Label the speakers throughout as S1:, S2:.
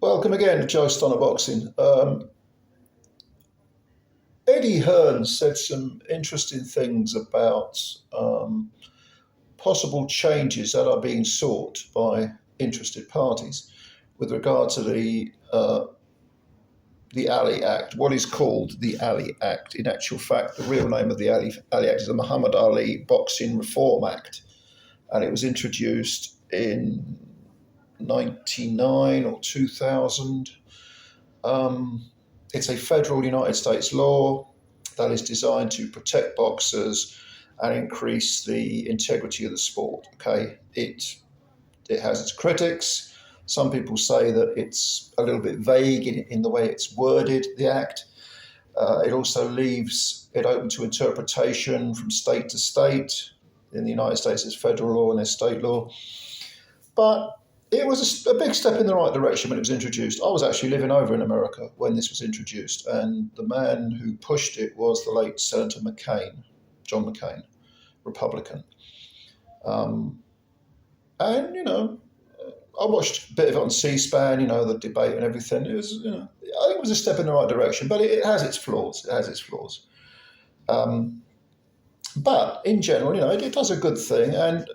S1: Welcome again to Joe Stonner Boxing. Eddie Hearn said some interesting things about possible changes that are being sought by interested parties with regard to the Ali Act, what is called the Ali Act. In actual fact, the real name of the Ali Act is the Muhammad Ali Boxing Reform Act, and it was introduced in 99 or 2000. It's a federal United States law that is designed to protect boxers and increase the integrity of the sport. Okay, it has its critics. Some people say that it's a little bit vague in the way it's worded, the act. It also leaves it open to interpretation from state to state. In the United States, it's federal law and there's state law. But it was a big step in the right direction when it was introduced. I was actually living over in America when this was introduced, and the man who pushed it was the late Senator McCain, John McCain, Republican. And, I watched a bit of it on C-SPAN, the debate and everything. It was, I think it was a step in the right direction, but it has its flaws. But in general, it does a good thing. And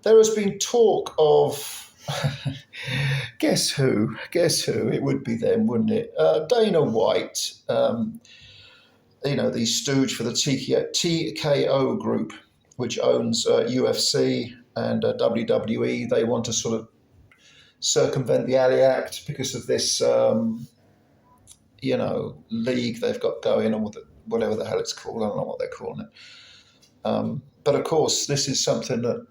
S1: there has been talk of, guess who? It would be them, wouldn't it? Dana White, the stooge for the TKO group, which owns UFC and WWE. They want to sort of circumvent the Ali Act because of this, league they've got going on with it, whatever the hell it's called. I don't know what they're calling it. But of course, this is something that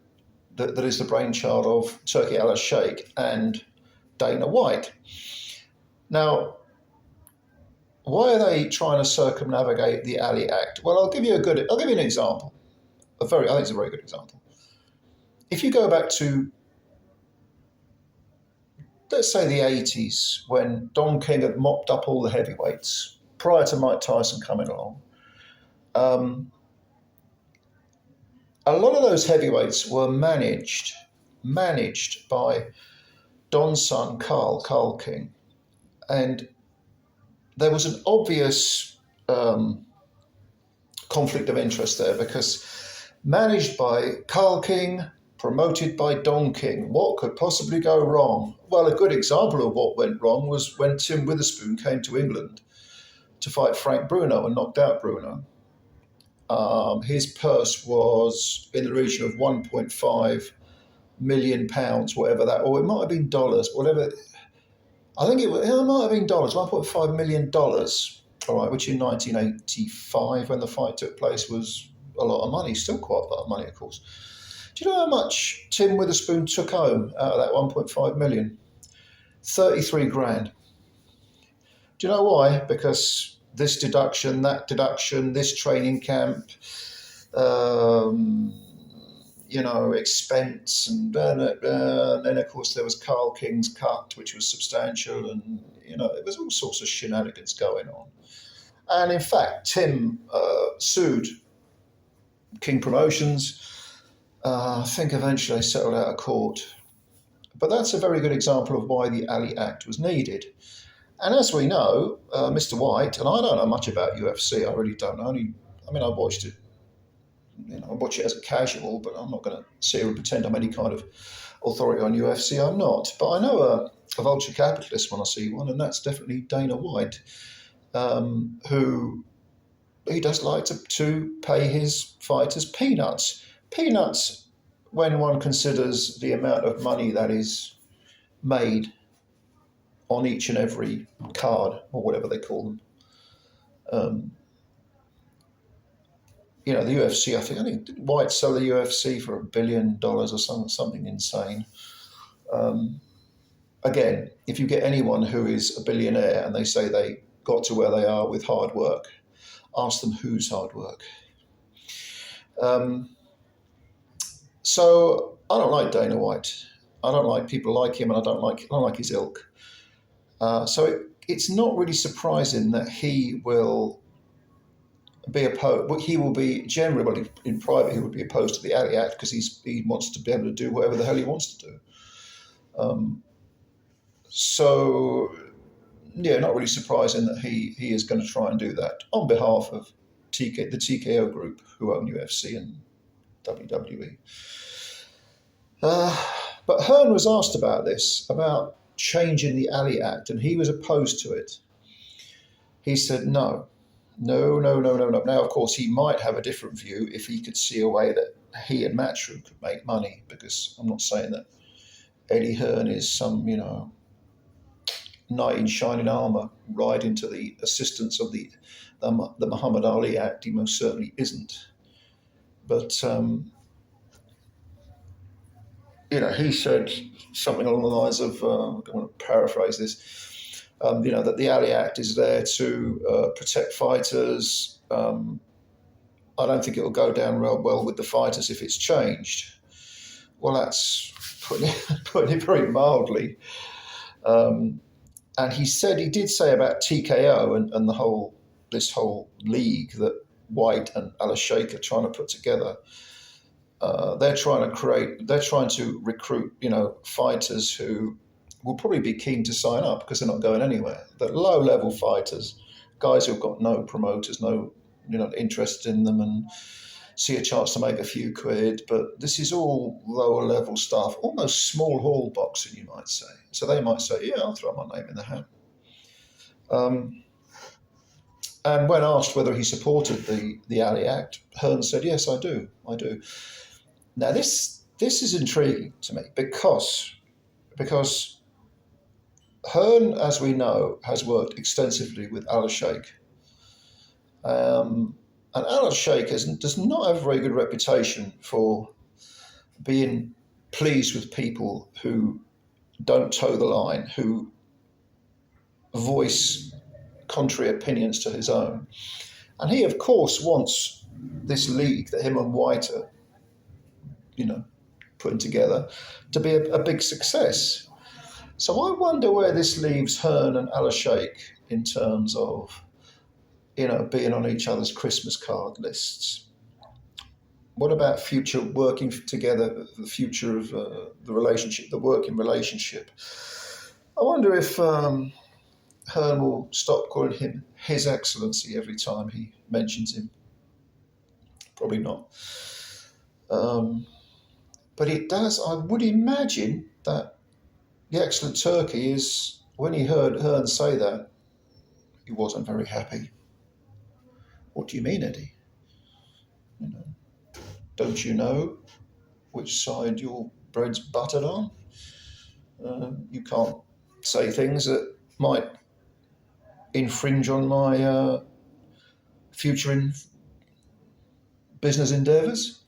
S1: is the brainchild of Turkey Al-Sheikh and Dana White. Now, why are they trying to circumnavigate the Ali Act? Well, I'll give you an example. I think it's a very good example. If you go back to, let's say, the 80s, when Don King had mopped up all the heavyweights prior to Mike Tyson coming along, a lot of those heavyweights were managed by Don's son, Carl King. And there was an obvious conflict of interest there, because managed by Carl King, promoted by Don King, what could possibly go wrong? Well, a good example of what went wrong was when Tim Witherspoon came to England to fight Frank Bruno and knocked out Bruno. His purse was in the region of £1.5 million, whatever that, or it might have been dollars, whatever. I think it might have been dollars, $1.5 million, all right, which in 1985, when the fight took place, was a lot of money, still quite a lot of money, of course. Do you know how much Tim Witherspoon took home out of that 1.5 million? 33 grand. Do you know why? Because this deduction, that deduction, this training camp, expense, and then of course there was Carl King's cut, which was substantial, and there was all sorts of shenanigans going on. And in fact, Tim sued King Promotions. I think eventually they settled out of court. But that's a very good example of why the Ali Act was needed. And as we know, Mr. White, and I don't know much about UFC, I really don't know. I watched it. I watch it as a casual, but I'm not going to sit here and pretend I'm any kind of authority on UFC. I'm not. But I know a vulture capitalist when I see one, and that's definitely Dana White, who he does like to pay his fighters peanuts. Peanuts when one considers the amount of money that is made on each and every card, or whatever they call them. The UFC, I think did White sell the UFC for $1 billion or something insane. Again, if you get anyone who is a billionaire and they say they got to where they are with hard work, ask them whose hard work. So I don't like Dana White. I don't like people like him, and I don't like his ilk. So it's not really surprising that he will be opposed. He will be generally, in private, he would be opposed to the Ali Act because he wants to be able to do whatever the hell he wants to do. So, yeah, not really surprising that he is going to try and do that on behalf of the TKO group, who own UFC and WWE. But Hearn was asked about this, about changing the Ali Act, and he was opposed to it. He said no. No. Now, of course, he might have a different view if he could see a way that he and Matchroom could make money, because I'm not saying that Eddie Hearn is some, knight in shining armour riding to the assistance of the Muhammad Ali Act. He most certainly isn't. But, he said something along the lines of, I'm going to paraphrase this, that the Ali Act is there to protect fighters. I don't think it will go down real well with the fighters if it's changed. Well, that's putting it very mildly. And he did say about TKO and this whole league that White and Al-Sheikh are trying to put together. They're trying to recruit, fighters who will probably be keen to sign up because they're not going anywhere. The low-level fighters, guys who've got no promoters, no, interest in them, and see a chance to make a few quid. But this is all lower-level stuff, almost small hall boxing, you might say. So they might say, yeah, I'll throw my name in the hat. And when asked whether he supported the Ali Act, Hearn said, yes, I do. Now, this is intriguing to me because Hearn, as we know, has worked extensively with Al-Sheikh. And Al-Sheikh does not have a very good reputation for being pleased with people who don't toe the line, who voice contrary opinions to his own. And he, of course, wants this league that him and White are, putting together to be a big success. So I wonder where this leaves Hearn and Al-Sheikh in terms of, being on each other's Christmas card lists. What about future working together, the future of the relationship, the working relationship? I wonder if Hearn will stop calling him His Excellency every time he mentions him. Probably not. But it does, I would imagine that the Excellent Turkey is, when he heard Hearn say that, he wasn't very happy. What do you mean, Eddie? Don't you know which side your bread's buttered on? You can't say things that might infringe on my future in business endeavours.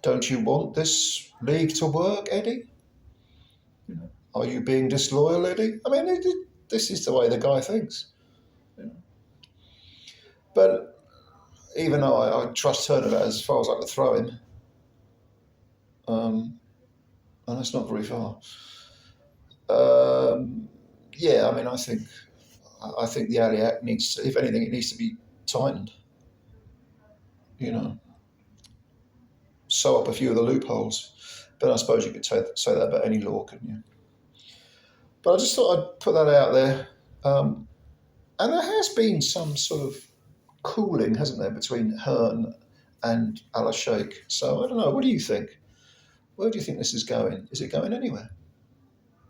S1: Don't you want this league to work, Eddie? Are you being disloyal, Eddie? I mean, this is the way the guy thinks. But even though I trust Hearn as far as I can throw him, and that's not very far. Yeah, I mean, I think the Ali Act needs to, if anything, it needs to be tightened. Sew up a few of the loopholes. But I suppose you could say that about any law, couldn't you? But I just thought I'd put that out there. And there has been some sort of cooling, hasn't there, between Hearn and Al-Sheikh. So I don't know. What do you think? Where do you think this is going? Is it going anywhere?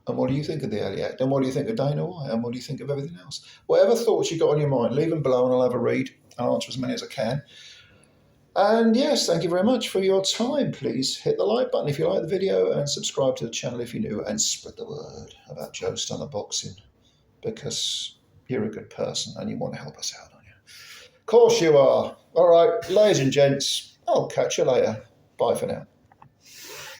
S1: And what do you think of the Ali Act? And what do you think of Dana White? And what do you think of everything else? Whatever thoughts you got on your mind, leave them below and I'll have a read. I'll answer as many as I can. And yes, thank you very much for your time. Please hit the like button if you like the video and subscribe to the channel if you're new, and spread the word about Joe Stunner Boxing, because you're a good person and you want to help us out, aren't you? Of course you are. All right, ladies and gents, I'll catch you later. Bye for now.